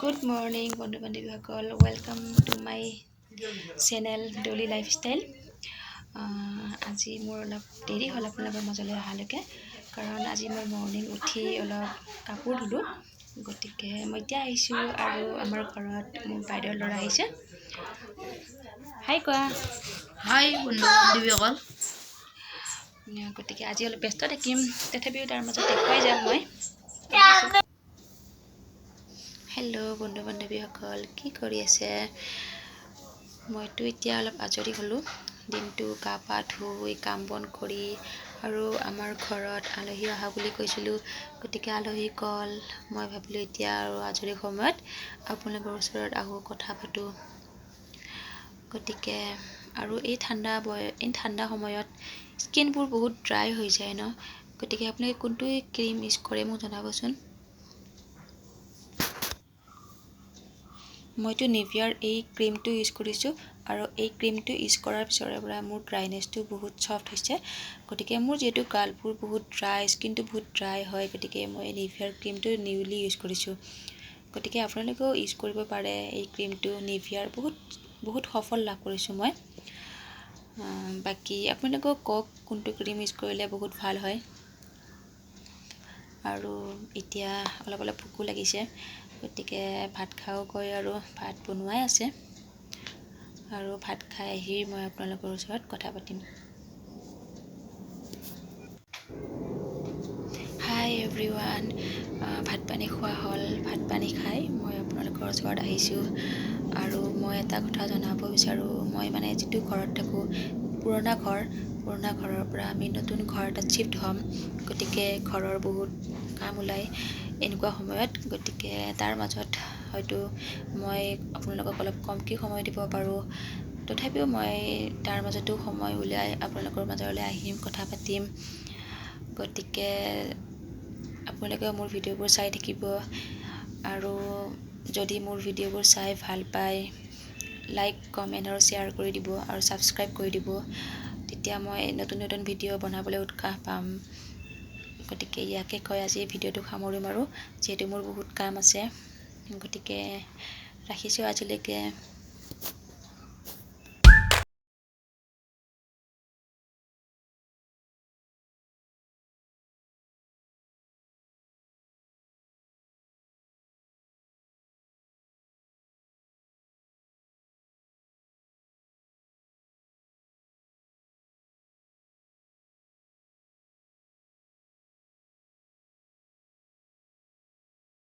Good morning, বন্ধু বান্ধৱীসকল welcome to my channel Dolly lifestyle. আজি মোৰ অলপ দেৰি হ'ল আপোনালোকৰ মাজলৈ অহালৈকে, কাৰণ আজি মই মৰ্ণিং উঠি অলপ কাপোৰ ধুলোঁ। গতিকে মই এতিয়া আহিছোঁ আৰু আমাৰ ঘৰত মোৰ বাইদেউৰ ল'ৰা আহিছে। হাই কোৱা। হাই বন্ধু বান্ধৱীসকল। গতিকে আজি অলপ ব্যস্ত থাকিম, তথাপিও তাৰ মাজত দেখুৱাই যাম মই। হেল্ল' বন্ধু বান্ধৱীসকল, কি কৰি আছে? মইতো এতিয়া অলপ আজৰি হ'লোঁ, দিনটো গা পা ধুই কাম বন কৰি, আৰু আমাৰ ঘৰত আলহী অহা বুলি কৈছিলোঁ। গতিকে আলহী কল মই ভাবিলোঁ এতিয়া আৰু আজৰি সময়ত আপোনালোকৰ ওচৰত আহোঁ, কথা পাতোঁ। গতিকে আৰু এই ঠাণ্ডা সময়ত স্কিনবোৰ বহুত ড্ৰাই হৈ যায় ন। গতিকে আপোনালোকে কোনটো ক্ৰীম ইউজ কৰে মোক জনাবচোন। মইতো নিভিয়াৰ এই ক্ৰীমটো ইউজ কৰিছোঁ, আৰু এই ক্ৰীমটো ইউজ কৰাৰ পিছৰে পৰা মোৰ ড্ৰাইনেছটো বহুত ছফ্ট হৈছে। গতিকে মোৰ যিহেতু গালবোৰ বহুত ড্ৰাই, স্কিনটো বহুত ড্ৰাই হয়, গতিকে মই নিভিয়াৰ ক্ৰীমটো নিউলি ইউজ কৰিছোঁ। গতিকে আপোনালোকেও ইউজ কৰিব পাৰে এই ক্ৰীমটো। নিভিয়াৰ বহুত সফল লাভ কৰিছোঁ মই। বাকী আপোনালোকেও কওক কোনটো ক্ৰীম ইউজ কৰিলে বহুত ভাল হয়। আৰু এতিয়া অলপ ভোকো লাগিছে, গতিকে ভাত খাওঁগৈ, আৰু ভাত বনোৱাই আছে, আৰু ভাত খাই আহি মই আপোনালোকৰ ওচৰত কথা পাতিম। হাই এভৰিৱান, ভাত পানী খোৱা হ'ল। ভাত পানী খাই মই আপোনালোকৰ ওচৰত আহিছোঁ, আৰু মই এটা কথা জনাব বিচাৰোঁ। মই মানে যিটো ঘৰত থাকোঁ, পুৰণা ঘৰৰ পৰা আমি নতুন ঘৰ এটাত শ্বিফ্ট হ'ম। গতিকে ঘৰৰ বহুত কাম ওলায় এনেকুৱা সময়ত। গতিকে তাৰ মাজত হয়তো মই আপোনালোকক অলপ কমকৈ সময় দিব পাৰোঁ, তথাপিও মই তাৰ মাজতো সময় উলিয়াই আপোনালোকৰ মাজলৈ আহিম, কথা পাতিম। গতিকে আপোনালোকে মোৰ ভিডিঅ'বোৰ চাই থাকিব, আৰু যদি মোৰ ভিডিঅ'বোৰ চাই ভাল পায়, লাইক কমেণ্ট আৰু শ্বেয়াৰ কৰি দিব, আৰু ছাবস্ক্ৰাইব কৰি দিব। তেতিয়া মই নতুন ভিডিঅ' বনাবলৈ উৎসাহ পাম। গতিকে ইয়াকে কৈ আজি ভিডিঅ'টো সামৰিম, আৰু যিহেতু মোৰ বহুত কাম আছে। গতিকে ৰাখিছোঁ আজিলৈকে।